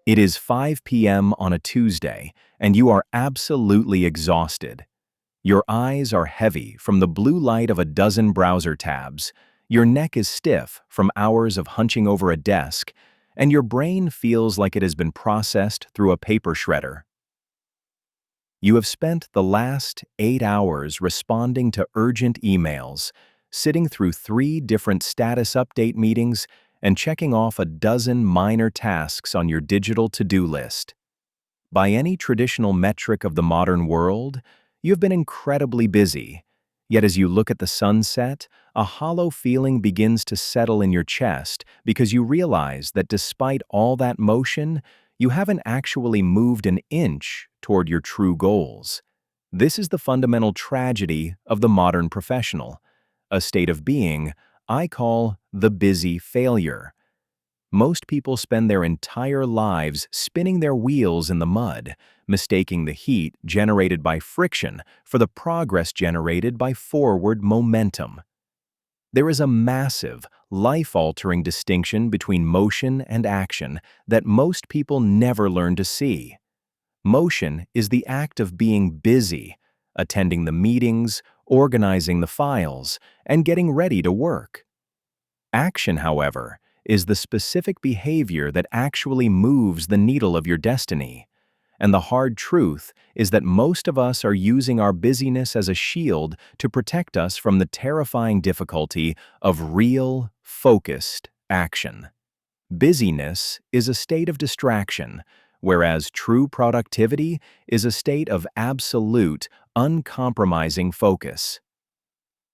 It is 5 p.m. on a Tuesday, and you are absolutely exhausted. Your eyes are heavy from the blue light of a dozen browser tabs, your neck is stiff from hours of hunching over a desk, and your brain feels like it has been processed through a paper shredder. You have spent the last 8 hours responding to urgent emails, sitting through 3 different status update meetings, and checking off a dozen minor tasks on your digital to-do list. By any traditional metric of the modern world, you have been incredibly busy. Yet as you look at the sunset, a hollow feeling begins to settle in your chest because you realize that despite all that motion, you haven't actually moved an inch toward your true goals. This is the fundamental tragedy of the modern professional, a state of being I call the busy failure. Most people spend their entire lives spinning their wheels in the mud, mistaking the heat generated by friction for the progress generated by forward momentum. There is a massive, life-altering distinction between motion and action that most people never learn to see. Motion is the act of being busy, attending the meetings, organizing the files, and getting ready to work. Action, however, is the specific behavior that actually moves the needle of your destiny. And the hard truth is that most of us are using our busyness as a shield to protect us from the terrifying difficulty of real, focused action. Busyness is a state of distraction, whereas true productivity is a state of absolute, uncompromising focus.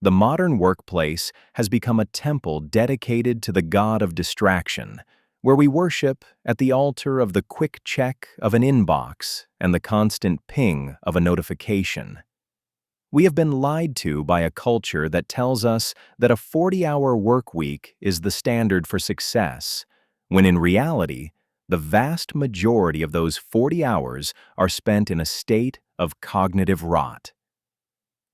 The modern workplace has become a temple dedicated to the god of distraction, where we worship at the altar of the quick check of an inbox and the constant ping of a notification. We have been lied to by a culture that tells us that a 40-hour work week is the standard for success, when in reality, the vast majority of those 40 hours are spent in a state of cognitive rot.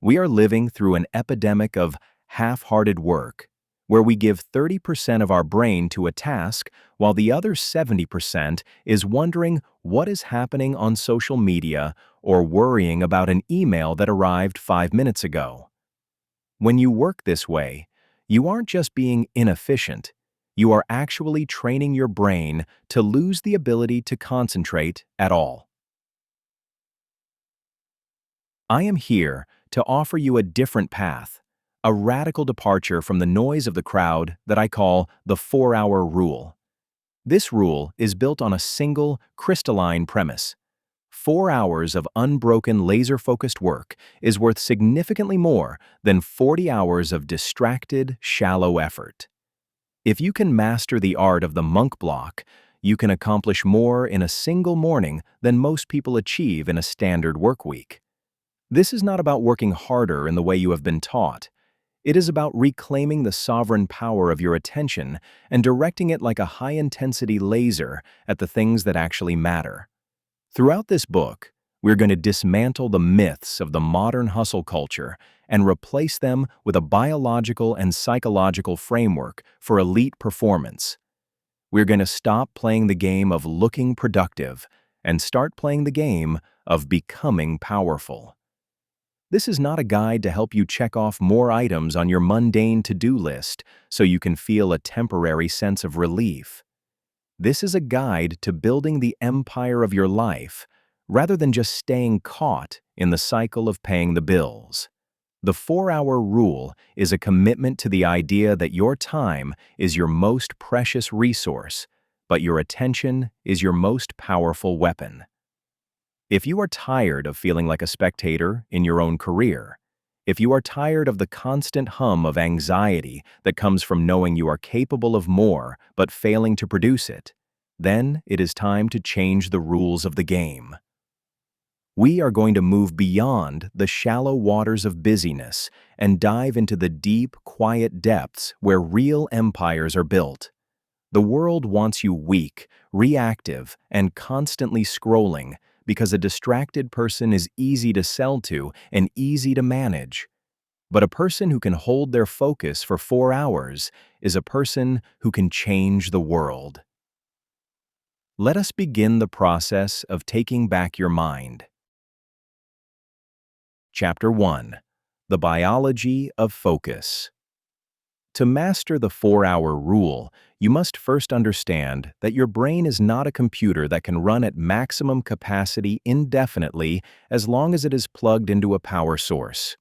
We are living through an epidemic of half-hearted work, where we give 30% of our brain to a task while the other 70% is wondering what is happening on social media or worrying about an email that arrived 5 minutes ago. When you work this way, you aren't just being inefficient, you are actually training your brain to lose the ability to concentrate at all. I am here to offer you a different path, a radical departure from the noise of the crowd that I call the 4-hour rule. This rule is built on a single, crystalline premise. 4 hours of unbroken laser-focused work is worth significantly more than 40 hours of distracted, shallow effort. If you can master the art of the monk block, you can accomplish more in a single morning than most people achieve in a standard work week. This is not about working harder in the way you have been taught. It is about reclaiming the sovereign power of your attention and directing it like a high-intensity laser at the things that actually matter. Throughout this book, we're going to dismantle the myths of the modern hustle culture and replace them with a biological and psychological framework for elite performance. We're going to stop playing the game of looking productive and start playing the game of becoming powerful. This is not a guide to help you check off more items on your mundane to-do list so you can feel a temporary sense of relief. This is a guide to building the empire of your life, rather than just staying caught in the cycle of paying the bills. The 4-hour rule is a commitment to the idea that your time is your most precious resource, but your attention is your most powerful weapon. If you are tired of feeling like a spectator in your own career, if you are tired of the constant hum of anxiety that comes from knowing you are capable of more but failing to produce it, then it is time to change the rules of the game. We are going to move beyond the shallow waters of busyness and dive into the deep, quiet depths where real empires are built. The world wants you weak, reactive, and constantly scrolling because a distracted person is easy to sell to and easy to manage. But a person who can hold their focus for 4 hours is a person who can change the world. Let us begin the process of taking back your mind. Chapter 1. The Biology of Focus. To master the 4-hour rule, you must first understand that your brain is not a computer that can run at maximum capacity indefinitely as long as it is plugged into a power source.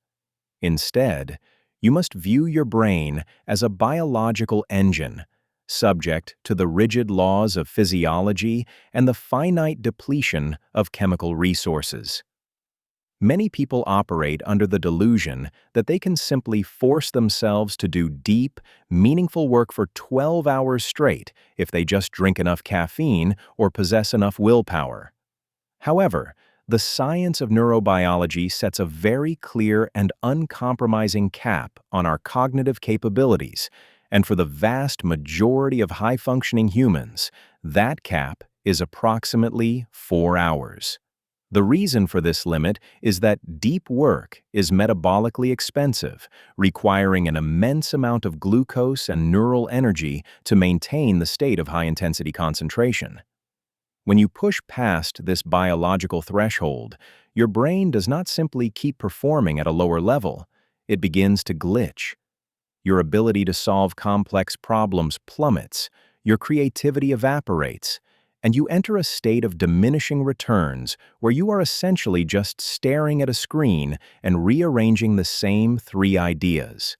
Instead, you must view your brain as a biological engine, subject to the rigid laws of physiology and the finite depletion of chemical resources. Many people operate under the delusion that they can simply force themselves to do deep, meaningful work for 12 hours straight if they just drink enough caffeine or possess enough willpower. However, the science of neurobiology sets a very clear and uncompromising cap on our cognitive capabilities, and for the vast majority of high-functioning humans, that cap is approximately 4 hours. The reason for this limit is that deep work is metabolically expensive, requiring an immense amount of glucose and neural energy to maintain the state of high-intensity concentration. When you push past this biological threshold, your brain does not simply keep performing at a lower level, it begins to glitch. Your ability to solve complex problems plummets, your creativity evaporates, and you enter a state of diminishing returns where you are essentially just staring at a screen and rearranging the same 3 ideas.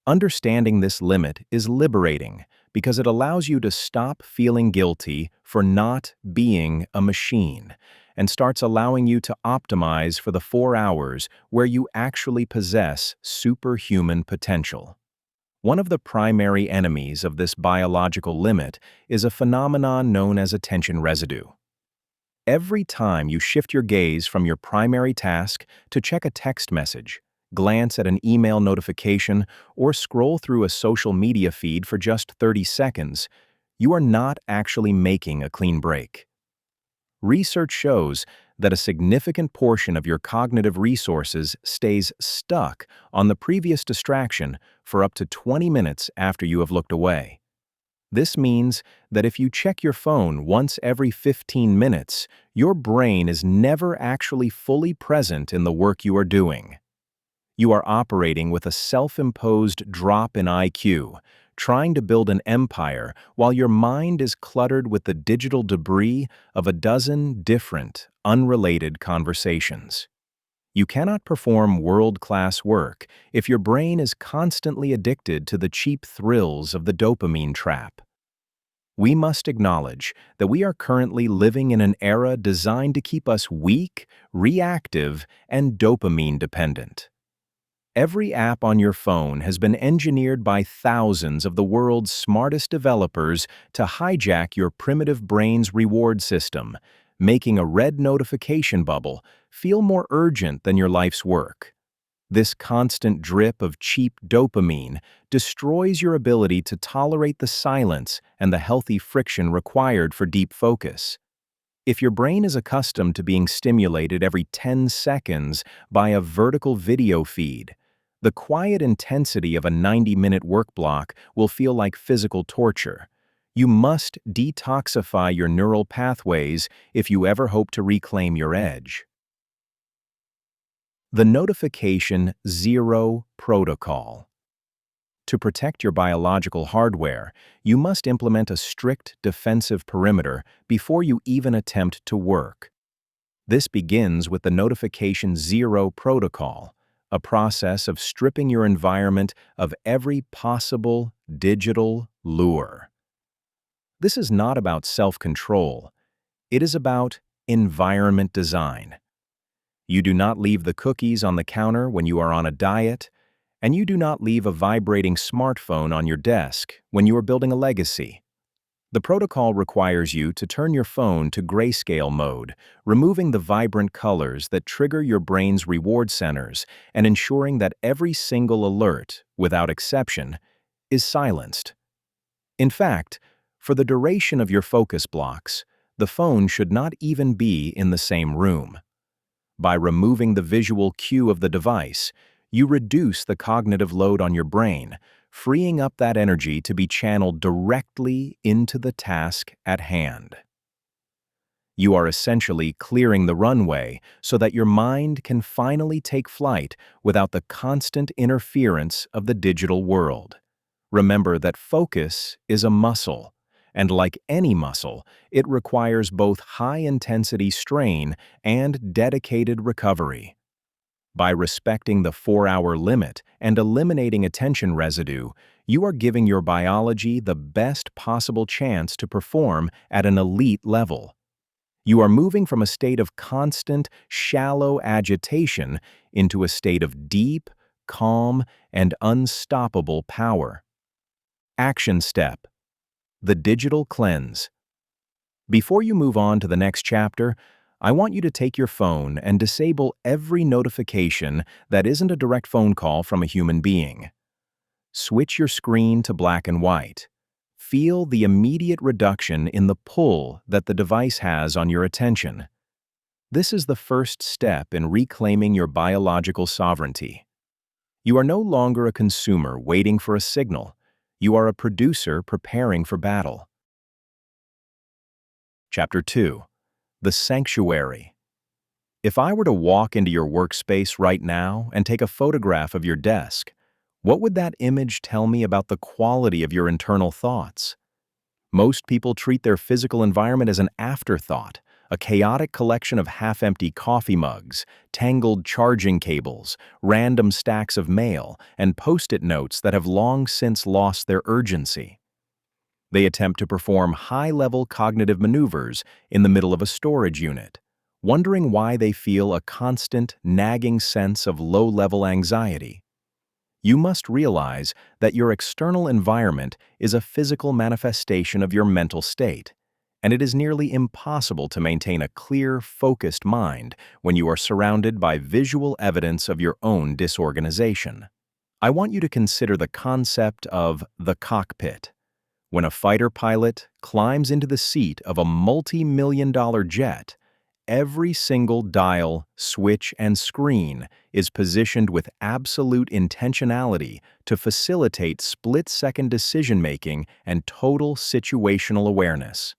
Understanding this limit is liberating because it allows you to stop feeling guilty for not being a machine and starts allowing you to optimize for the 4 hours where you actually possess superhuman potential. One of the primary enemies of this biological limit is a phenomenon known as attention residue. Every time you shift your gaze from your primary task to check a text message, glance at an email notification, or scroll through a social media feed for just 30 seconds, you are not actually making a clean break. Research shows that a significant portion of your cognitive resources stays stuck on the previous distraction for up to 20 minutes after you have looked away. This means that if you check your phone once every 15 minutes, your brain is never actually fully present in the work you are doing. You are operating with a self-imposed drop in IQ, trying to build an empire while your mind is cluttered with the digital debris of a dozen different, unrelated conversations. You cannot perform world-class work if your brain is constantly addicted to the cheap thrills of the dopamine trap. We must acknowledge that we are currently living in an era designed to keep us weak, reactive, and dopamine-dependent. Every app on your phone has been engineered by thousands of the world's smartest developers to hijack your primitive brain's reward system, making a red notification bubble feel more urgent than your life's work. This constant drip of cheap dopamine destroys your ability to tolerate the silence and the healthy friction required for deep focus. If your brain is accustomed to being stimulated every 10 seconds by a vertical video feed, the quiet intensity of a 90-minute work block will feel like physical torture. You must detoxify your neural pathways if you ever hope to reclaim your edge. The Notification Zero Protocol. To protect your biological hardware, you must implement a strict defensive perimeter before you even attempt to work. This begins with the Notification Zero Protocol, a process of stripping your environment of every possible digital lure. This is not about self-control. It is about environment design. You do not leave the cookies on the counter when you are on a diet, and you do not leave a vibrating smartphone on your desk when you are building a legacy. The protocol requires you to turn your phone to grayscale mode, removing the vibrant colors that trigger your brain's reward centers and ensuring that every single alert, without exception, is silenced. In fact, for the duration of your focus blocks, the phone should not even be in the same room. By removing the visual cue of the device, you reduce the cognitive load on your brain, freeing up that energy to be channeled directly into the task at hand. You are essentially clearing the runway so that your mind can finally take flight without the constant interference of the digital world. Remember that focus is a muscle, and like any muscle, it requires both high-intensity strain and dedicated recovery. By respecting the 4-hour limit and eliminating attention residue, you are giving your biology the best possible chance to perform at an elite level. You are moving from a state of constant, shallow agitation into a state of deep, calm, and unstoppable power. Action step: the digital cleanse. Before you move on to the next chapter, I want you to take your phone and disable every notification that isn't a direct phone call from a human being. Switch your screen to black and white. Feel the immediate reduction in the pull that the device has on your attention. This is the first step in reclaiming your biological sovereignty. You are no longer a consumer waiting for a signal. You are a producer preparing for battle. Chapter 2. The Sanctuary. If I were to walk into your workspace right now and take a photograph of your desk, what would that image tell me about the quality of your internal thoughts? Most people treat their physical environment as an afterthought, a chaotic collection of half-empty coffee mugs, tangled charging cables, random stacks of mail, and post-it notes that have long since lost their urgency. They attempt to perform high-level cognitive maneuvers in the middle of a storage unit, wondering why they feel a constant, nagging sense of low-level anxiety. You must realize that your external environment is a physical manifestation of your mental state, and it is nearly impossible to maintain a clear, focused mind when you are surrounded by visual evidence of your own disorganization. I want you to consider the concept of the cockpit. When a fighter pilot climbs into the seat of a multi-million-dollar jet, every single dial, switch, and screen is positioned with absolute intentionality to facilitate split-second decision-making and total situational awareness.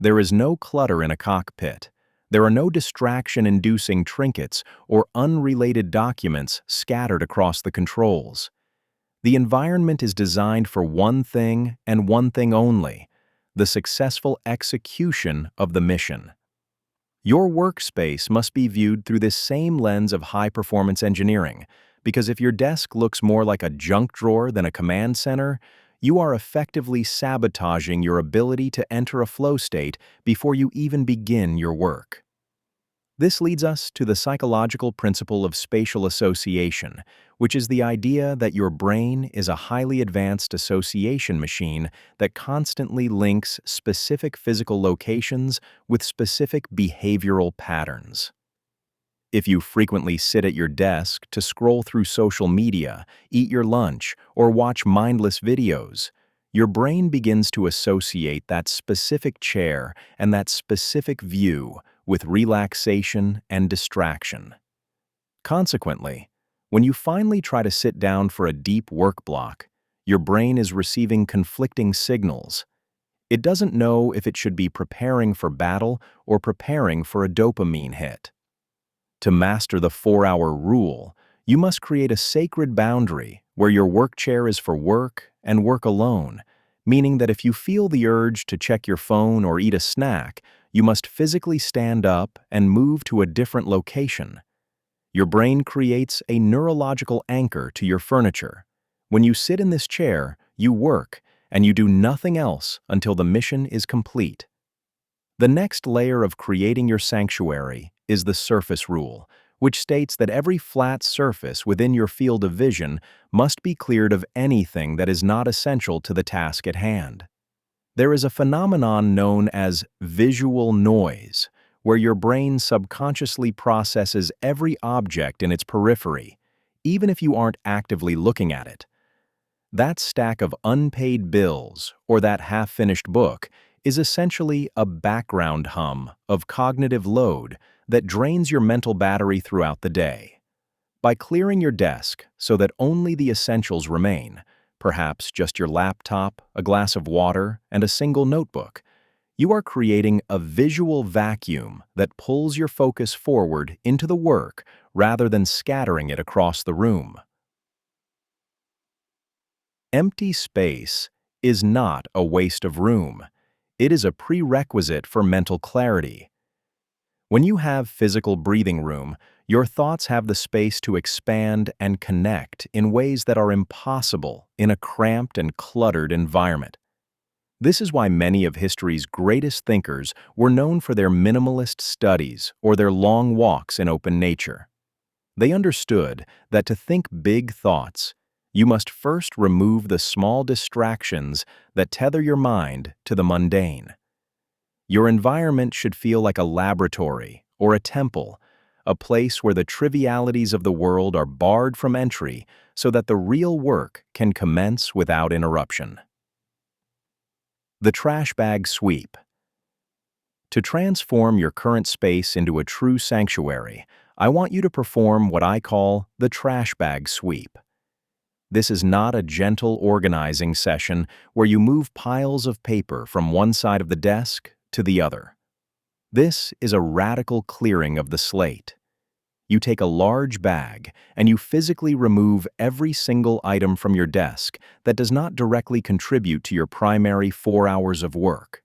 There is no clutter in a cockpit. There are no distraction-inducing trinkets or unrelated documents scattered across the controls. The environment is designed for one thing and one thing only: the successful execution of the mission. Your workspace must be viewed through this same lens of high-performance engineering, because if your desk looks more like a junk drawer than a command center, you are effectively sabotaging your ability to enter a flow state before you even begin your work. This leads us to the psychological principle of spatial association, which is the idea that your brain is a highly advanced association machine that constantly links specific physical locations with specific behavioral patterns. If you frequently sit at your desk to scroll through social media, eat your lunch, or watch mindless videos, your brain begins to associate that specific chair and that specific view with relaxation and distraction. Consequently, when you finally try to sit down for a deep work block, your brain is receiving conflicting signals. It doesn't know if it should be preparing for battle or preparing for a dopamine hit. To master the 4-hour rule, you must create a sacred boundary where your work chair is for work and work alone, meaning that if you feel the urge to check your phone or eat a snack, you must physically stand up and move to a different location. Your brain creates a neurological anchor to your furniture. When you sit in this chair, you work, and you do nothing else until the mission is complete. The next layer of creating your sanctuary is the surface rule, which states that every flat surface within your field of vision must be cleared of anything that is not essential to the task at hand. There is a phenomenon known as visual noise, where your brain subconsciously processes every object in its periphery, even if you aren't actively looking at it. That stack of unpaid bills or that half-finished book is essentially a background hum of cognitive load that drains your mental battery throughout the day. By clearing your desk so that only the essentials remain, perhaps just your laptop, a glass of water, and a single notebook, You are creating a visual vacuum that pulls your focus forward into the work rather than scattering it across the room. Empty space is not a waste of room. It is a prerequisite for mental clarity. When you have physical breathing room, your thoughts have the space to expand and connect in ways that are impossible in a cramped and cluttered environment. This is why many of history's greatest thinkers were known for their minimalist studies or their long walks in open nature. They understood that to think big thoughts, you must first remove the small distractions that tether your mind to the mundane. Your environment should feel like a laboratory or a temple, a place where the trivialities of the world are barred from entry so that the real work can commence without interruption. The trash bag sweep. To transform your current space into a true sanctuary, I want you to perform what I call the trash bag sweep. This is not a gentle organizing session where you move piles of paper from one side of the desk to the other. This is a radical clearing of the slate. You take a large bag and you physically remove every single item from your desk that does not directly contribute to your primary 4 hours of work.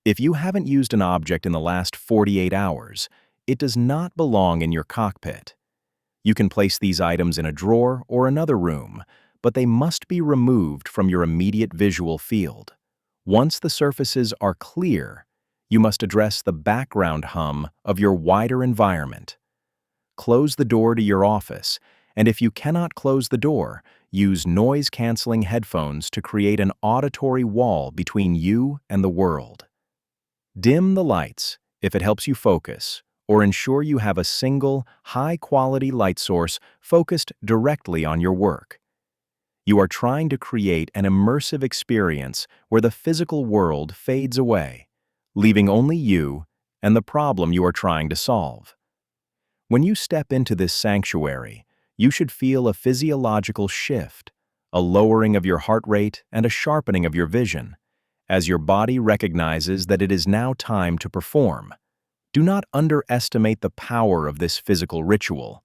If you haven't used an object in the last 48 hours, it does not belong in your cockpit. You can place these items in a drawer or another room, but they must be removed from your immediate visual field. Once the surfaces are clear, you must address the background hum of your wider environment. Close the door to your office, and if you cannot close the door, use noise-canceling headphones to create an auditory wall between you and the world. Dim the lights if it helps you focus, or ensure you have a single, high-quality light source focused directly on your work. You are trying to create an immersive experience where the physical world fades away, leaving only you and the problem you are trying to solve. When you step into this sanctuary, you should feel a physiological shift, a lowering of your heart rate and a sharpening of your vision, as your body recognizes that it is now time to perform. Do not underestimate the power of this physical ritual.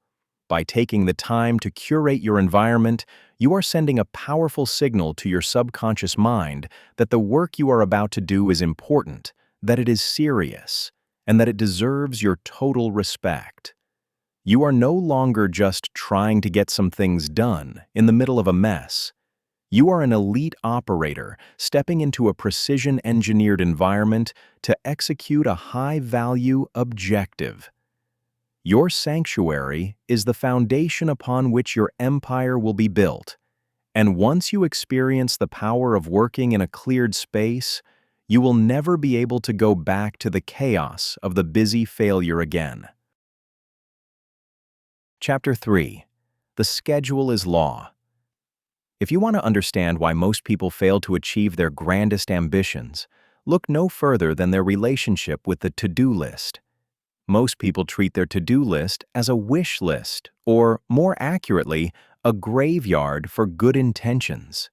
By taking the time to curate your environment, you are sending a powerful signal to your subconscious mind that the work you are about to do is important, that it is serious, and that it deserves your total respect. You are no longer just trying to get some things done in the middle of a mess. You are an elite operator stepping into a precision-engineered environment to execute a high-value objective. Your sanctuary is the foundation upon which your empire will be built, and once you experience the power of working in a cleared space, you will never be able to go back to the chaos of the busy failure again. Chapter 3. The schedule is law. If you want to understand why most people fail to achieve their grandest ambitions, look no further than their relationship with the to-do list. Most people treat their to-do list as a wish list, or, more accurately, a graveyard for good intentions.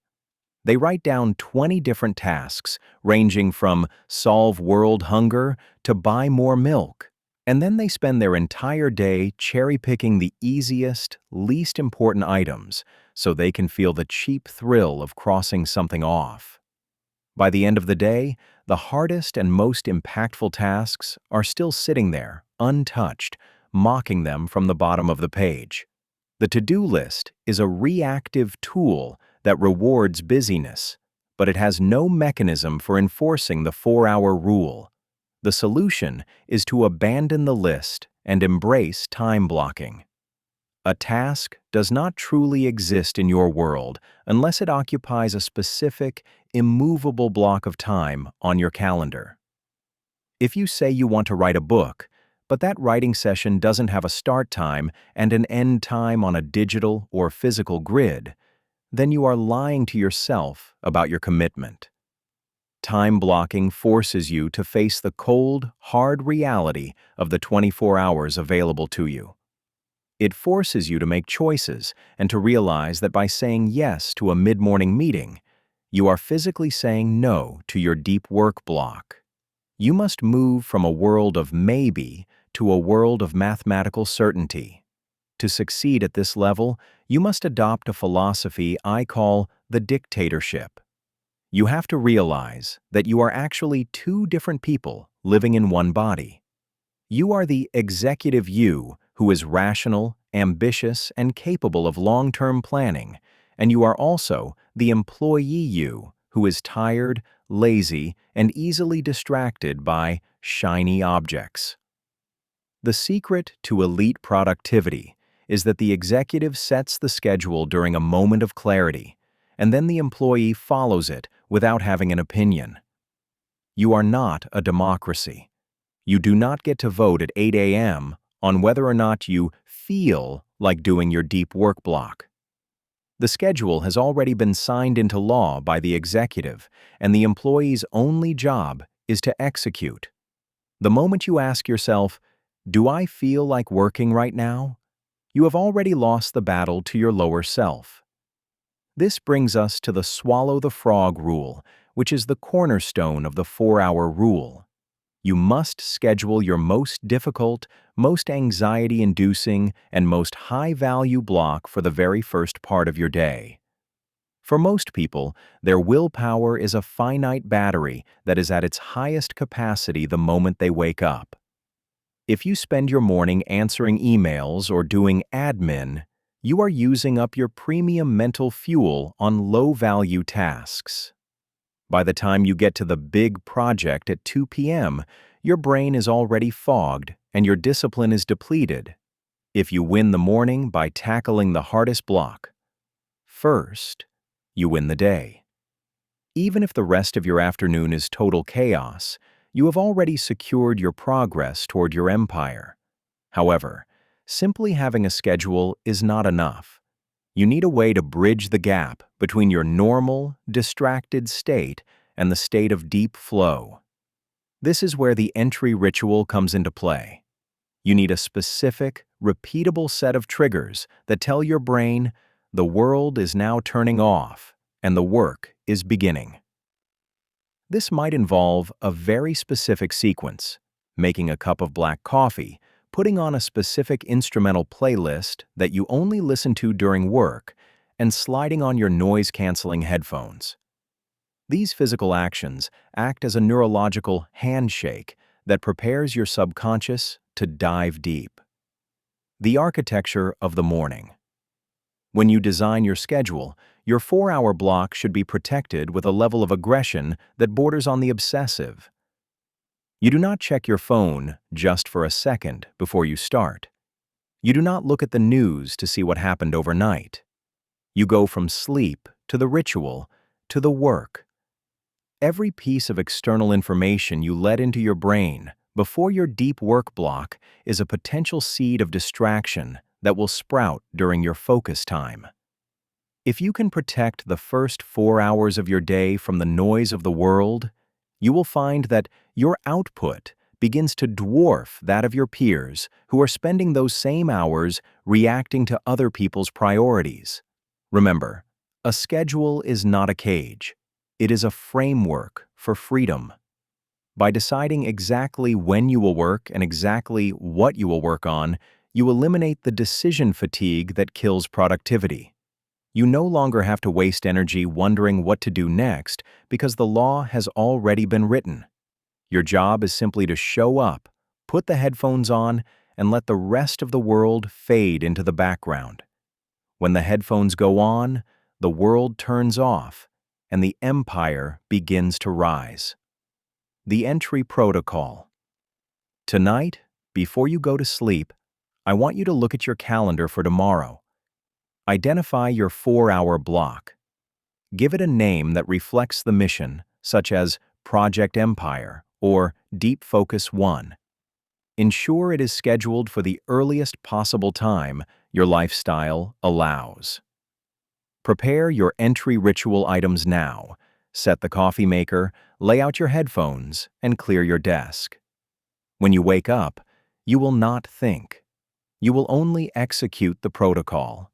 They write down 20 different tasks, ranging from solve world hunger to buy more milk. And then they spend their entire day cherry-picking the easiest, least important items so they can feel the cheap thrill of crossing something off. By the end of the day, the hardest and most impactful tasks are still sitting there, untouched, mocking them from the bottom of the page. The to-do list is a reactive tool that rewards busyness, but it has no mechanism for enforcing the 4-hour rule. The solution is to abandon the list and embrace time blocking. A task does not truly exist in your world unless it occupies a specific, immovable block of time on your calendar. If you say you want to write a book, but that writing session doesn't have a start time and an end time on a digital or physical grid, then you are lying to yourself about your commitment. Time blocking forces you to face the cold, hard reality of the 24 hours available to you. It forces you to make choices and to realize that by saying yes to a mid-morning meeting, you are physically saying no to your deep work block. You must move from a world of maybe to a world of mathematical certainty. To succeed at this level, you must adopt a philosophy I call the dictatorship. You have to realize that you are actually two different people living in one body. You are the executive you who is rational, ambitious, and capable of long-term planning, and you are also the employee you who is tired, lazy, and easily distracted by shiny objects. The secret to elite productivity is that the executive sets the schedule during a moment of clarity, and then the employee follows it without having an opinion. You are not a democracy. You do not get to vote at 8 a.m. on whether or not you feel like doing your deep work block. The schedule has already been signed into law by the executive, and the employee's only job is to execute. The moment you ask yourself, "Do I feel like working right now?" you have already lost the battle to your lower self. This brings us to the swallow the frog rule, which is the cornerstone of the 4-hour rule. You must schedule your most difficult, most anxiety-inducing, and most high-value block for the very first part of your day. For most people, their willpower is a finite battery that is at its highest capacity the moment they wake up. If you spend your morning answering emails or doing admin, you are using up your premium mental fuel on low-value tasks. By the time you get to the big project at 2 p.m., your brain is already fogged and your discipline is depleted. If you win the morning by tackling the hardest block first, you win the day. Even if the rest of your afternoon is total chaos, you have already secured your progress toward your empire. However, simply having a schedule is not enough. You need a way to bridge the gap between your normal, distracted state and the state of deep flow. This is where the entry ritual comes into play. You need a specific, repeatable set of triggers that tell your brain, the world is now turning off and the work is beginning. This might involve a very specific sequence: making a cup of black coffee, putting on a specific instrumental playlist that you only listen to during work, and sliding on your noise-canceling headphones. These physical actions act as a neurological handshake that prepares your subconscious to dive deep. The architecture of the morning. When you design your schedule, your 4-hour block should be protected with a level of aggression that borders on the obsessive. You do not check your phone just for a second before you start. You do not look at the news to see what happened overnight. You go from sleep to the ritual to the work. Every piece of external information you let into your brain before your deep work block is a potential seed of distraction that will sprout during your focus time. If you can protect the first 4 hours of your day from the noise of the world, you will find that your output begins to dwarf that of your peers who are spending those same hours reacting to other people's priorities. Remember, a schedule is not a cage. It is a framework for freedom. By deciding exactly when you will work and exactly what you will work on, you eliminate the decision fatigue that kills productivity. You no longer have to waste energy wondering what to do next because the law has already been written. Your job is simply to show up, put the headphones on, and let the rest of the world fade into the background. When the headphones go on, the world turns off, and the empire begins to rise. The entry protocol. Tonight, before you go to sleep, I want you to look at your calendar for tomorrow. Identify your 4-hour block. Give it a name that reflects the mission, such as Project Empire or Deep Focus 1. Ensure it is scheduled for the earliest possible time your lifestyle allows. Prepare your entry ritual items now. Set the coffee maker, lay out your headphones, and clear your desk. When you wake up, you will not think. You will only execute the protocol.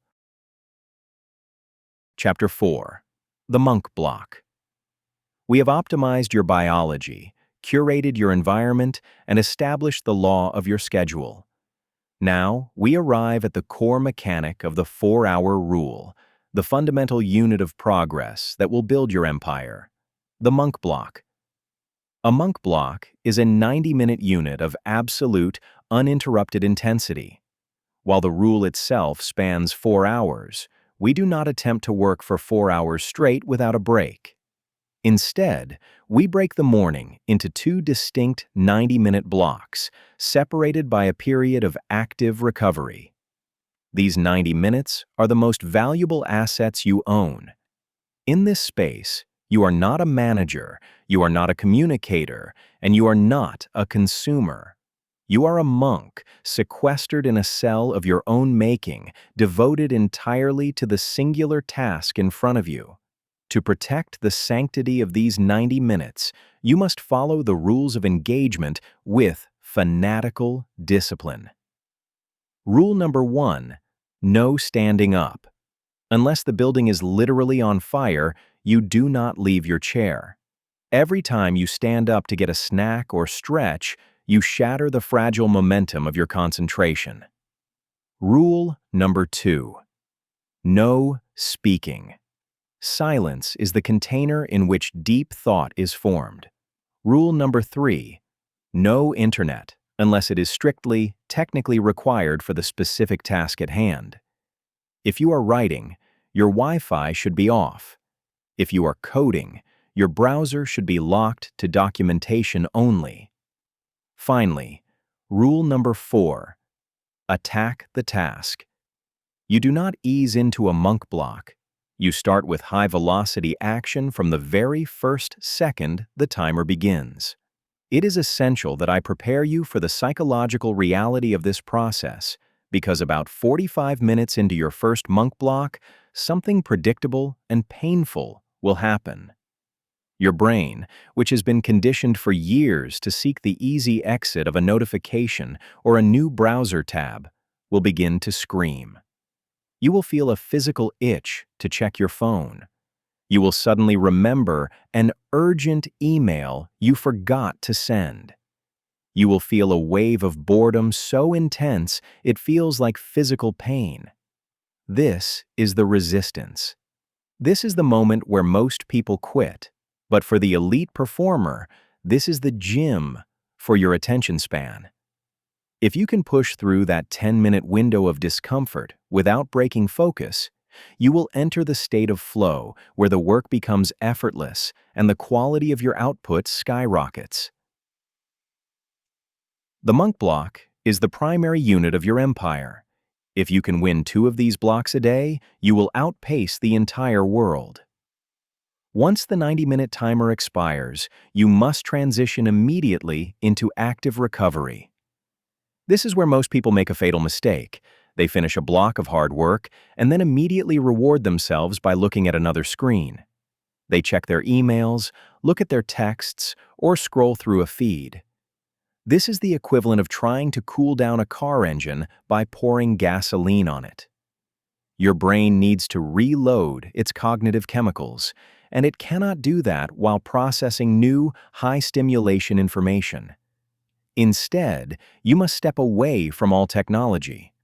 Chapter 4. The Monk Block. We have optimized your biology, curated your environment, and established the law of your schedule. Now, we arrive at the core mechanic of the 4-hour rule, the fundamental unit of progress that will build your empire, the monk block. A monk block is a 90-minute unit of absolute, uninterrupted intensity. While the rule itself spans 4 hours, we do not attempt to work for 4 hours straight without a break. Instead, we break the morning into 2 distinct 90-minute blocks, separated by a period of active recovery. These 90 minutes are the most valuable assets you own. In this space, you are not a manager, you are not a communicator, and you are not a consumer. You are a monk, sequestered in a cell of your own making, devoted entirely to the singular task in front of you. To protect the sanctity of these 90 minutes, you must follow the rules of engagement with fanatical discipline. Rule number 1: no standing up. Unless the building is literally on fire, you do not leave your chair. Every time you stand up to get a snack or stretch, you shatter the fragile momentum of your concentration. Rule number 2: no speaking. Silence is the container in which deep thought is formed. Rule number 3: no internet, unless it is strictly, technically required for the specific task at hand. If you are writing, your Wi-Fi should be off. If you are coding, your browser should be locked to documentation only. Finally, rule number 4: attack the task. You do not ease into a monk block. You start with high-velocity action from the very first second the timer begins. It is essential that I prepare you for the psychological reality of this process, because about 45 minutes into your first monk block, something predictable and painful will happen. Your brain, which has been conditioned for years to seek the easy exit of a notification or a new browser tab, will begin to scream. You will feel a physical itch to check your phone. You will suddenly remember an urgent email you forgot to send. You will feel a wave of boredom so intense it feels like physical pain. This is the resistance. This is the moment where most people quit, but for the elite performer, this is the gym for your attention span. If you can push through that 10-minute window of discomfort without breaking focus, you will enter the state of flow where the work becomes effortless and the quality of your output skyrockets. The monk block is the primary unit of your empire. If you can win 2 of these blocks a day, you will outpace the entire world. Once the 90-minute timer expires, you must transition immediately into active recovery. This is where most people make a fatal mistake. They finish a block of hard work and then immediately reward themselves by looking at another screen. They check their emails, look at their texts, or scroll through a feed. This is the equivalent of trying to cool down a car engine by pouring gasoline on it. Your brain needs to reload its cognitive chemicals, and it cannot do that while processing new, high-stimulation information. Instead, you must step away from all technology.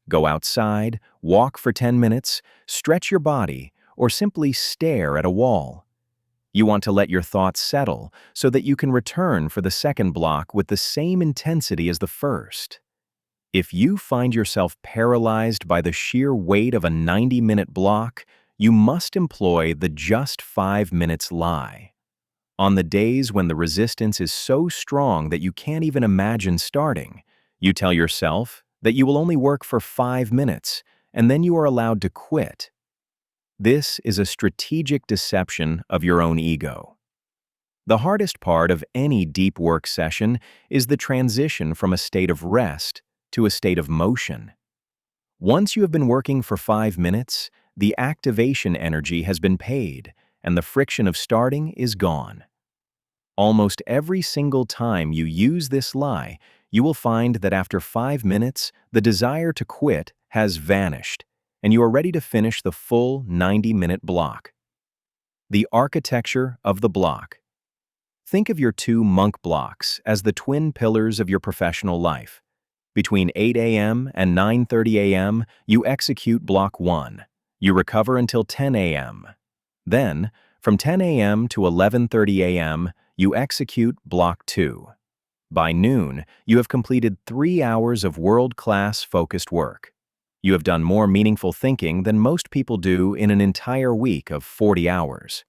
Go outside, walk for 10 minutes, stretch your body, or simply stare at a wall. You want to let your thoughts settle so that you can return for the second block with the same intensity as the first. If you find yourself paralyzed by the sheer weight of a 90-minute block, you must employ the just 5 minutes lie. On the days when the resistance is so strong that you can't even imagine starting, you tell yourself that you will only work for 5 minutes, and then you are allowed to quit. This is a strategic deception of your own ego. The hardest part of any deep work session is the transition from a state of rest to a state of motion. Once you have been working for 5 minutes, the activation energy has been paid, and the friction of starting is gone. Almost every single time you use this lie, you will find that after 5 minutes, the desire to quit has vanished, and you are ready to finish the full 90-minute block. The architecture of the block. Think of your two monk blocks as the twin pillars of your professional life. Between 8 a.m. and 9:30 a.m., you execute block 1. You recover until 10 a.m. Then, from 10 a.m. to 11:30 a.m., you execute block 2. By noon, you have completed 3 hours of world-class focused work. You have done more meaningful thinking than most people do in an entire week of 40 hours.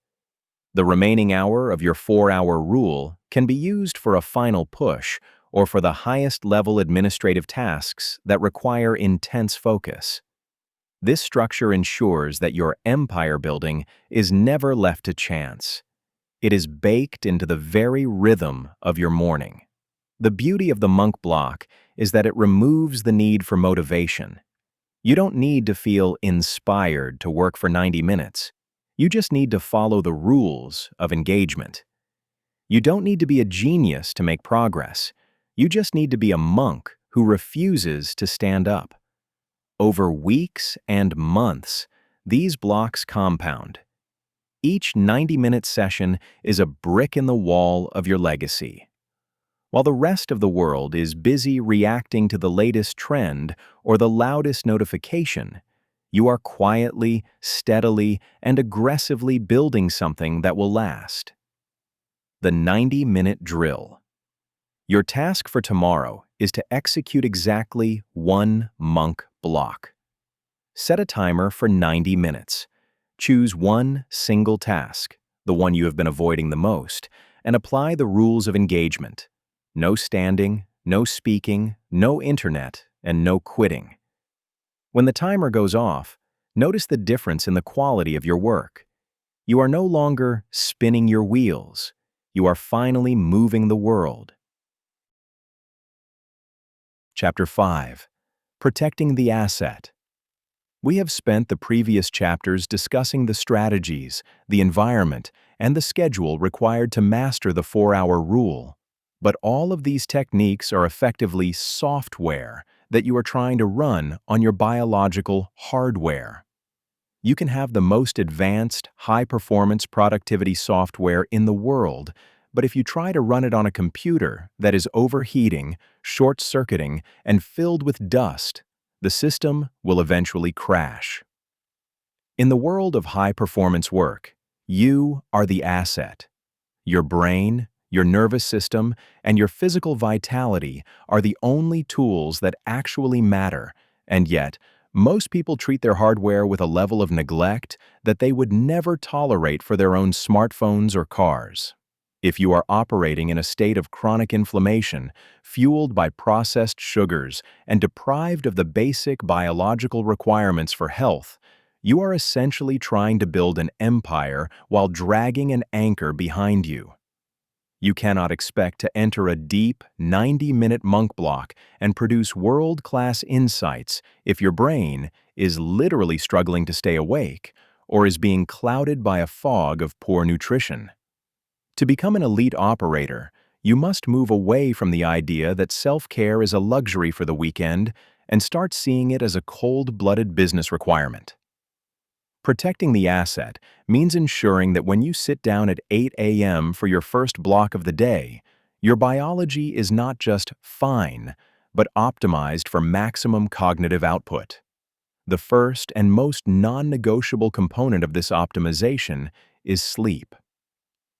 The remaining hour of your 4-hour rule can be used for a final push or for the highest-level administrative tasks that require intense focus. This structure ensures that your empire building is never left to chance. It is baked into the very rhythm of your morning. The beauty of the monk block is that it removes the need for motivation. You don't need to feel inspired to work for 90 minutes. You just need to follow the rules of engagement. You don't need to be a genius to make progress. You just need to be a monk who refuses to stand up. Over weeks and months, these blocks compound. Each 90-minute session is a brick in the wall of your legacy. While the rest of the world is busy reacting to the latest trend or the loudest notification, you are quietly, steadily, and aggressively building something that will last. The 90-minute drill. Your task for tomorrow is to execute exactly one monk block. Set a timer for 90 minutes. Choose one single task, the one you have been avoiding the most, and apply the rules of engagement. No standing, no speaking, no internet, and no quitting. When the timer goes off, notice the difference in the quality of your work. You are no longer spinning your wheels. You are finally moving the world. Chapter 5. Protecting the Asset. We have spent the previous chapters discussing the strategies, the environment, and the schedule required to master the 4-hour rule. But all of these techniques are effectively software that you are trying to run on your biological hardware. You can have the most advanced, high-performance productivity software in the world, but if you try to run it on a computer that is overheating, short-circuiting, and filled with dust, the system will eventually crash. In the world of high-performance work, you are the asset. Your brain, your nervous system, and your physical vitality are the only tools that actually matter, and yet, most people treat their hardware with a level of neglect that they would never tolerate for their own smartphones or cars. If you are operating in a state of chronic inflammation, fueled by processed sugars, and deprived of the basic biological requirements for health, you are essentially trying to build an empire while dragging an anchor behind you. You cannot expect to enter a deep, 90-minute monk block and produce world-class insights if your brain is literally struggling to stay awake or is being clouded by a fog of poor nutrition. To become an elite operator, you must move away from the idea that self-care is a luxury for the weekend and start seeing it as a cold-blooded business requirement. Protecting the asset means ensuring that when you sit down at 8 a.m. for your first block of the day, your biology is not just fine, but optimized for maximum cognitive output. The first and most non-negotiable component of this optimization is sleep.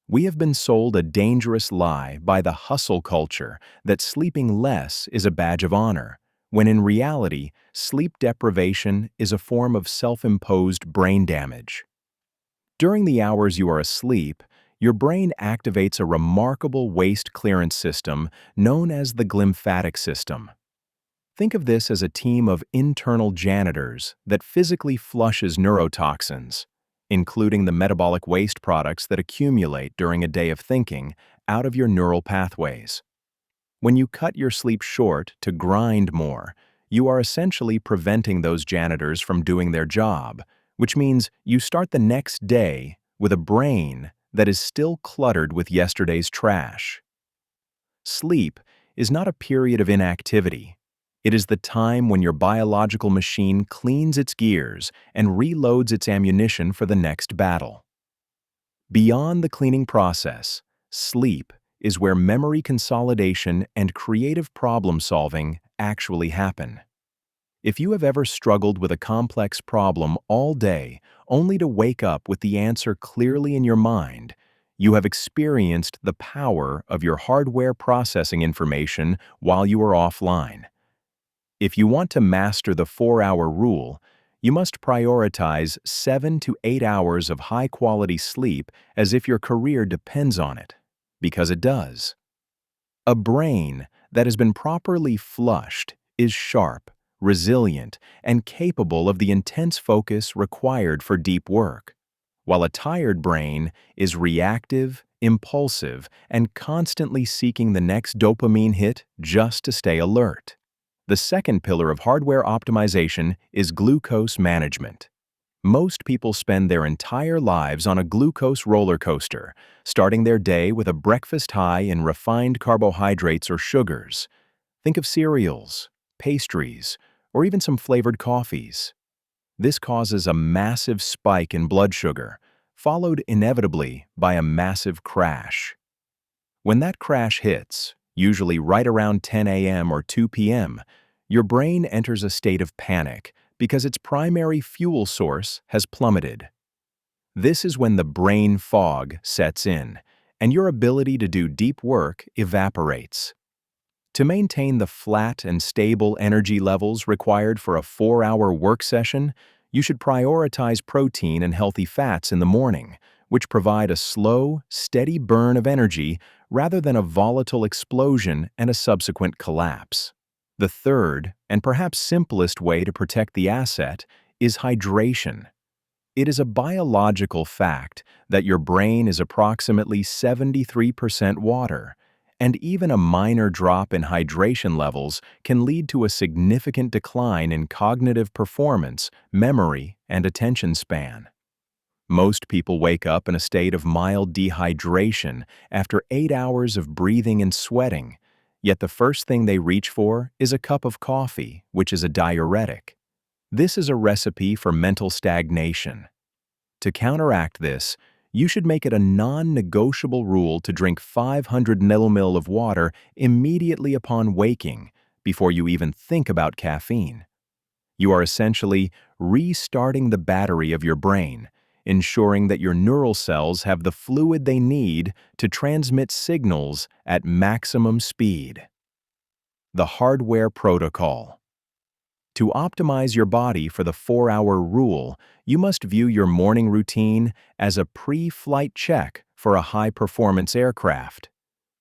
We have been sold a dangerous lie by the hustle culture that sleeping less is a badge of honor, when in reality, sleep deprivation is a form of self-imposed brain damage. During the hours you are asleep, your brain activates a remarkable waste clearance system known as the glymphatic system. Think of this as a team of internal janitors that physically flushes neurotoxins, including the metabolic waste products that accumulate during a day of thinking, out of your neural pathways. When you cut your sleep short to grind more, you are essentially preventing those janitors from doing their job, which means you start the next day with a brain that is still cluttered with yesterday's trash. Sleep is not a period of inactivity. It is the time when your biological machine cleans its gears and reloads its ammunition for the next battle. Beyond the cleaning process, Sleep is where memory consolidation and creative problem-solving actually happen. If you have ever struggled with a complex problem all day only to wake up with the answer clearly in your mind, you have experienced the power of your hardware processing information while you are offline. If you want to master the 4-hour rule, you must prioritize 7 to 8 hours of high-quality sleep as if your career depends on it, because it does. A brain that has been properly flushed is sharp, resilient, and capable of the intense focus required for deep work, while a tired brain is reactive, impulsive, and constantly seeking the next dopamine hit just to stay alert. The second pillar of hardware optimization is glucose management. Most people spend their entire lives on a glucose roller coaster, starting their day with a breakfast high in refined carbohydrates or sugars. Think of cereals, pastries, or even some flavored coffees. This causes a massive spike in blood sugar, followed inevitably by a massive crash. When that crash hits, usually right around 10 a.m. or 2 p.m., your brain enters a state of panic because its primary fuel source has plummeted. This is when the brain fog sets in, and your ability to do deep work evaporates. To maintain the flat and stable energy levels required for a 4-hour work session, you should prioritize protein and healthy fats in the morning, which provide a slow, steady burn of energy rather than a volatile explosion and a subsequent collapse. The third, and perhaps simplest way to protect the asset, is hydration. It is a biological fact that your brain is approximately 73% water, and even a minor drop in hydration levels can lead to a significant decline in cognitive performance, memory, and attention span. Most people wake up in a state of mild dehydration after 8 hours of breathing and sweating, yet the first thing they reach for is a cup of coffee, which is a diuretic. This is a recipe for mental stagnation. To counteract this, you should make it a non-negotiable rule to drink 500 milliliters of water immediately upon waking, before you even think about caffeine. You are essentially restarting the battery of your brain, ensuring that your neural cells have the fluid they need to transmit signals at maximum speed. The hardware protocol. To optimize your body for the 4-hour rule, you must view your morning routine as a pre-flight check for a high-performance aircraft.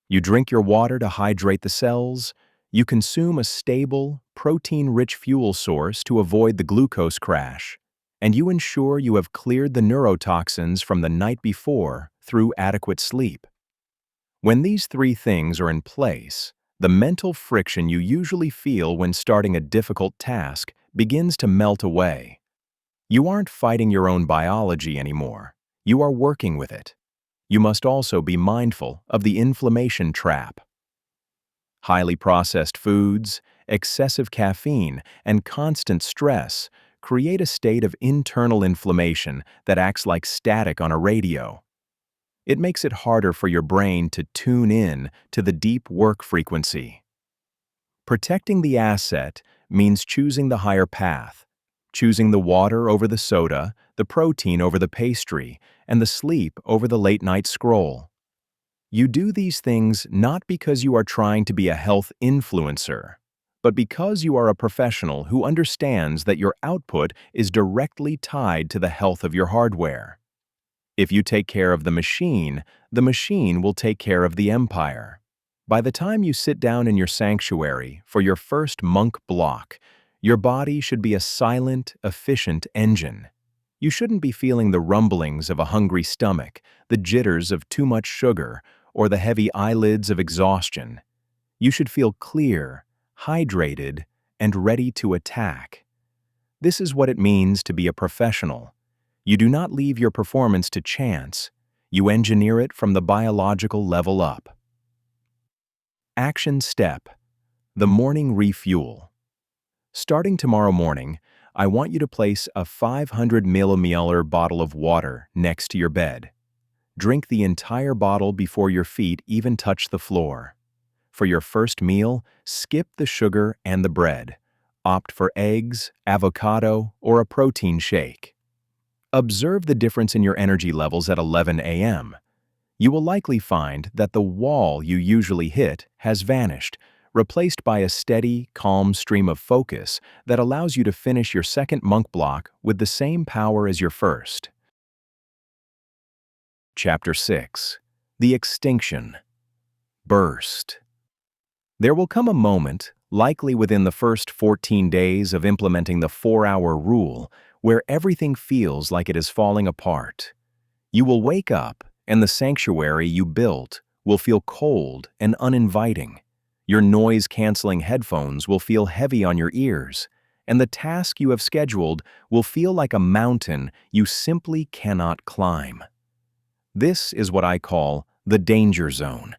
You drink your water to hydrate the cells, you consume a stable, protein-rich fuel source to avoid the glucose crash, and you ensure you have cleared the neurotoxins from the night before through adequate sleep. When these three things are in place, the mental friction you usually feel when starting a difficult task begins to melt away. You aren't fighting your own biology anymore. You are working with it. You must also be mindful of the inflammation trap. Highly processed foods, excessive caffeine, and constant stress create a state of internal inflammation that acts like static on a radio. It makes it harder for your brain to tune in to the deep work frequency. Protecting the asset means choosing the higher path, choosing the water over the soda, the protein over the pastry, and the sleep over the late-night scroll. You do these things not because you are trying to be a health influencer, but because you are a professional who understands that your output is directly tied to the health of your hardware. If you take care of the machine will take care of the empire. By the time you sit down in your sanctuary for your first monk block, your body should be a silent, efficient engine. You shouldn't be feeling the rumblings of a hungry stomach, the jitters of too much sugar, or the heavy eyelids of exhaustion. You should feel clear, hydrated, and ready to attack. This is what it means to be a professional. You do not leave your performance to chance. You engineer it from the biological level up. Action step: the morning refuel. Starting tomorrow morning, I want you to place a 500 milliliter bottle of water next to your bed. Drink the entire bottle before your feet even touch the floor. For your first meal, skip the sugar and the bread. Opt for eggs, avocado, or a protein shake. Observe the difference in your energy levels at 11 a.m. You will likely find that the wall you usually hit has vanished, replaced by a steady, calm stream of focus that allows you to finish your second monk block with the same power as your first. Chapter 6. The Extinction Burst. There will come a moment, likely within the first 14 days of implementing the 4-hour rule, where everything feels like it is falling apart. You will wake up, and the sanctuary you built will feel cold and uninviting. Your noise-canceling headphones will feel heavy on your ears, and the task you have scheduled will feel like a mountain you simply cannot climb. This is what I call the danger zone.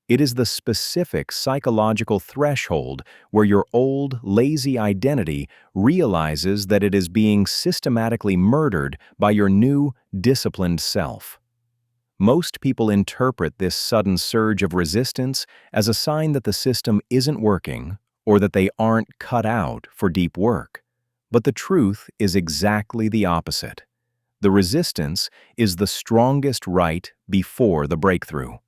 It is the specific psychological threshold where your old, lazy identity realizes that it is being systematically murdered by your new, disciplined self. Most people interpret this sudden surge of resistance as a sign that the system isn't working or that they aren't cut out for deep work. But the truth is exactly the opposite. The resistance is the strongest right before the breakthrough.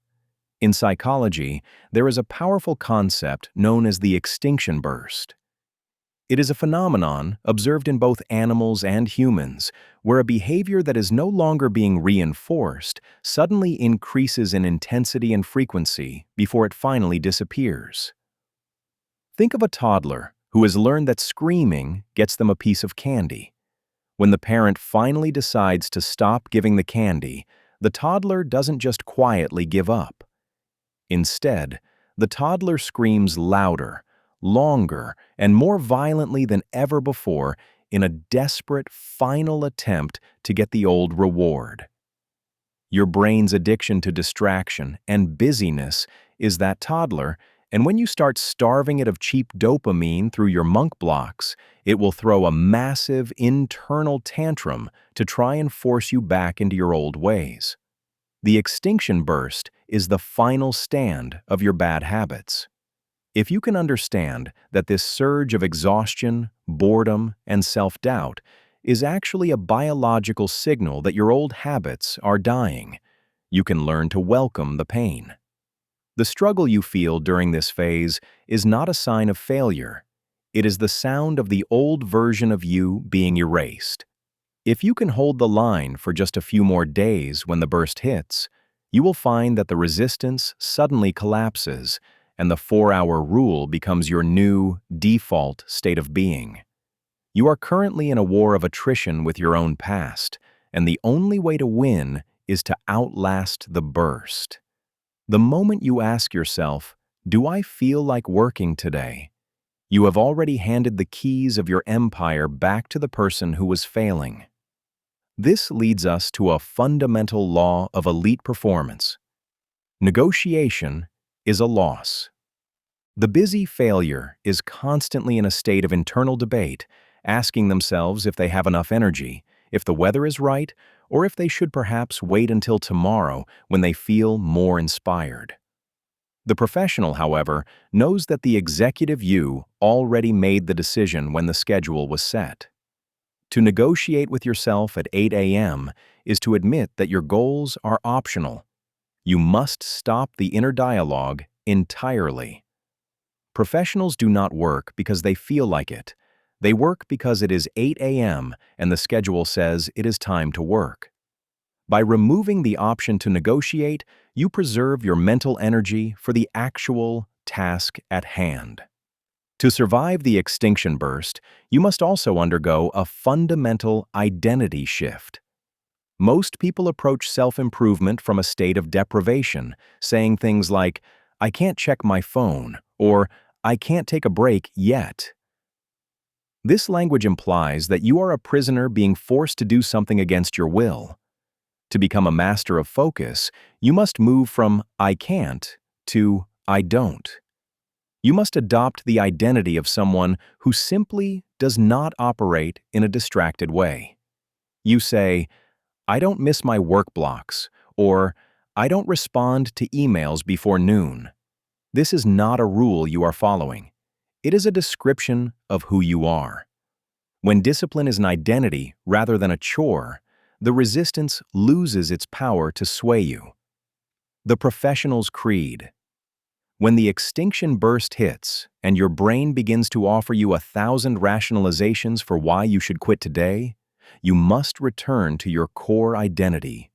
In psychology, there is a powerful concept known as the extinction burst. It is a phenomenon observed in both animals and humans, where a behavior that is no longer being reinforced suddenly increases in intensity and frequency before it finally disappears. Think of a toddler who has learned that screaming gets them a piece of candy. When the parent finally decides to stop giving the candy, the toddler doesn't just quietly give up. Instead, the toddler screams louder, longer, and more violently than ever before in a desperate final attempt to get the old reward. Your brain's addiction to distraction and busyness is that toddler, and when you start starving it of cheap dopamine through your monk blocks, it will throw a massive internal tantrum to try and force you back into your old ways. The extinction burst is the final stand of your bad habits. If you can understand that this surge of exhaustion, boredom, and self-doubt is actually a biological signal that your old habits are dying, you can learn to welcome the pain. The struggle you feel during this phase is not a sign of failure. It is the sound of the old version of you being erased. If you can hold the line for just a few more days when the burst hits, you will find that the resistance suddenly collapses and the 4-hour rule becomes your new, default state of being. You are currently in a war of attrition with your own past, and the only way to win is to outlast the burst. The moment you ask yourself, "Do I feel like working today?" you have already handed the keys of your empire back to the person who was failing. This leads us to a fundamental law of elite performance. Negotiation is a loss. The busy failure is constantly in a state of internal debate, asking themselves if they have enough energy, if the weather is right, or if they should perhaps wait until tomorrow when they feel more inspired. The professional, however, knows that the executive you already made the decision when the schedule was set. To negotiate with yourself at 8 a.m. is to admit that your goals are optional. You must stop the inner dialogue entirely. Professionals do not work because they feel like it. They work because it is 8 a.m. and the schedule says it is time to work. By removing the option to negotiate, you preserve your mental energy for the actual task at hand. To survive the extinction burst, you must also undergo a fundamental identity shift. Most people approach self-improvement from a state of deprivation, saying things like, "I can't check my phone," or "I can't take a break yet." This language implies that you are a prisoner being forced to do something against your will. To become a master of focus, you must move from "I can't" to "I don't." You must adopt the identity of someone who simply does not operate in a distracted way. You say, "I don't miss my work blocks," or "I don't respond to emails before noon." This is not a rule you are following. It is a description of who you are. When discipline is an identity rather than a chore, the resistance loses its power to sway you. The professional's creed. When the extinction burst hits and your brain begins to offer you 1,000 rationalizations for why you should quit today, you must return to your core identity.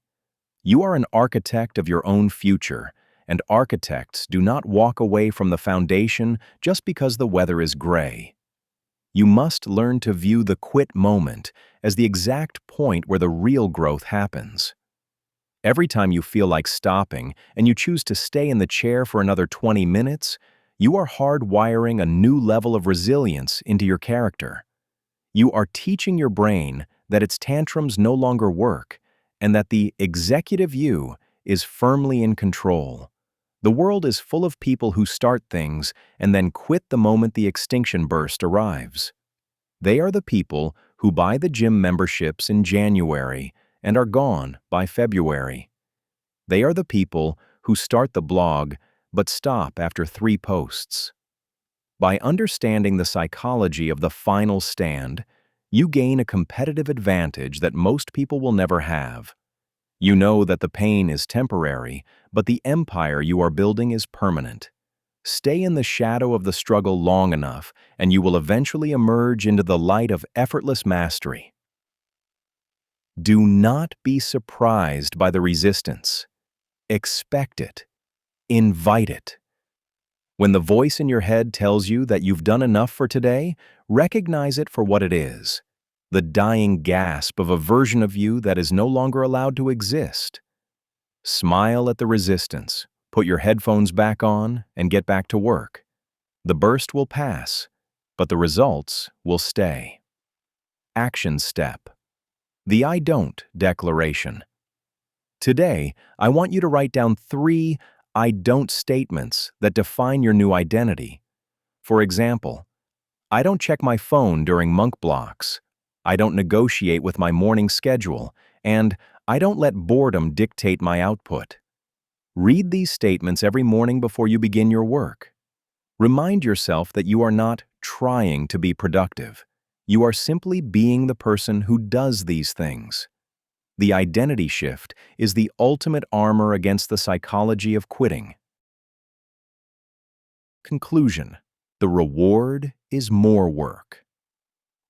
You are an architect of your own future, and architects do not walk away from the foundation just because the weather is gray. You must learn to view the quit moment as the exact point where the real growth happens. Every time you feel like stopping and you choose to stay in the chair for another 20 minutes, you are hardwiring a new level of resilience into your character. You are teaching your brain that its tantrums no longer work and that the executive you is firmly in control. The world is full of people who start things and then quit the moment the extinction burst arrives. They are the people who buy the gym memberships in January and are gone by February. They are the people who start the blog but stop after 3 posts. By understanding the psychology of the final stand, you gain a competitive advantage that most people will never have. You know that the pain is temporary, but the empire you are building is permanent. Stay in the shadow of the struggle long enough, and you will eventually emerge into the light of effortless mastery. Do not be surprised by the resistance. Expect it. Invite it. When the voice in your head tells you that you've done enough for today, recognize it for what it is: the dying gasp of a version of you that is no longer allowed to exist. Smile at the resistance, put your headphones back on, and get back to work. The burst will pass, but the results will stay. Action step. The I don't declaration. Today, I want you to write down 3 I don't statements that define your new identity. For example, I don't check my phone during monk blocks. I don't negotiate with my morning schedule, and I don't let boredom dictate my output. Read these statements every morning before you begin your work. Remind yourself that you are not trying to be productive. You are simply being the person who does these things. The identity shift is the ultimate armor against the psychology of quitting. Conclusion. The reward is more work.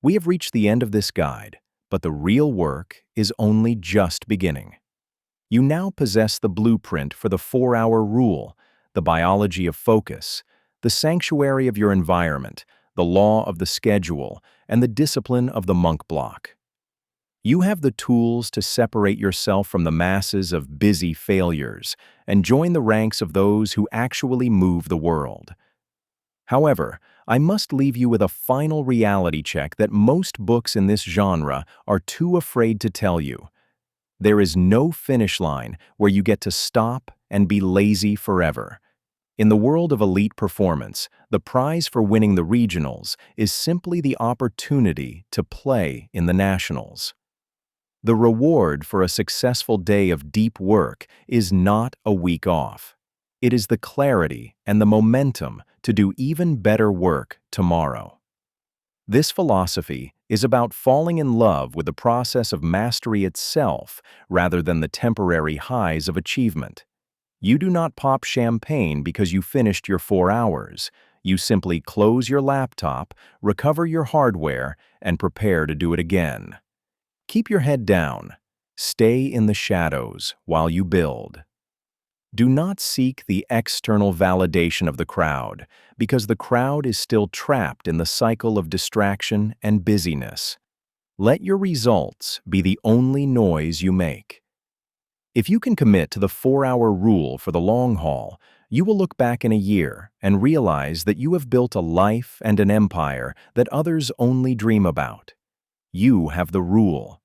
We have reached the end of this guide, but the real work is only just beginning. You now possess the blueprint for the 4-hour rule, the biology of focus, the sanctuary of your environment, the law of the schedule, and the discipline of the monk block. You have the tools to separate yourself from the masses of busy failures and join the ranks of those who actually move the world. However, I must leave you with a final reality check that most books in this genre are too afraid to tell you. There is no finish line where you get to stop and be lazy forever. In the world of elite performance, the prize for winning the regionals is simply the opportunity to play in the nationals. The reward for a successful day of deep work is not a week off. It is the clarity and the momentum to do even better work tomorrow. This philosophy is about falling in love with the process of mastery itself rather than the temporary highs of achievement. You do not pop champagne because you finished your 4 hours. You simply close your laptop, recover your hardware, and prepare to do it again. Keep your head down. Stay in the shadows while you build. Do not seek the external validation of the crowd, because the crowd is still trapped in the cycle of distraction and busyness. Let your results be the only noise you make. If you can commit to the 4-hour rule for the long haul, you will look back in a year and realize that you have built a life and an empire that others only dream about. You have the rule.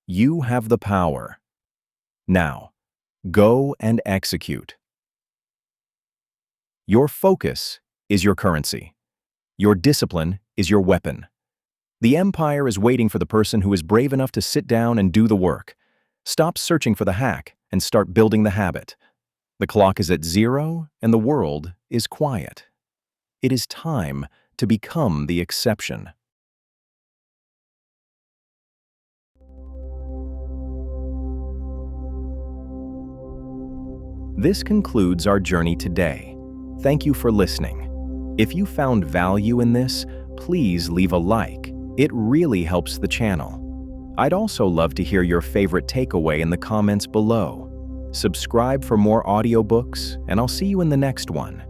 You have the power. Now, go and execute. Your focus is your currency. Your discipline is your weapon. The empire is waiting for the person who is brave enough to sit down and do the work. Stop searching for the hack and start building the habit. The clock is at 0 and the world is quiet. It is time to become the exception. This concludes our journey today. Thank you for listening. If you found value in this, please leave a like. It really helps the channel. I'd also love to hear your favorite takeaway in the comments below. Subscribe for more audiobooks, and I'll see you in the next one.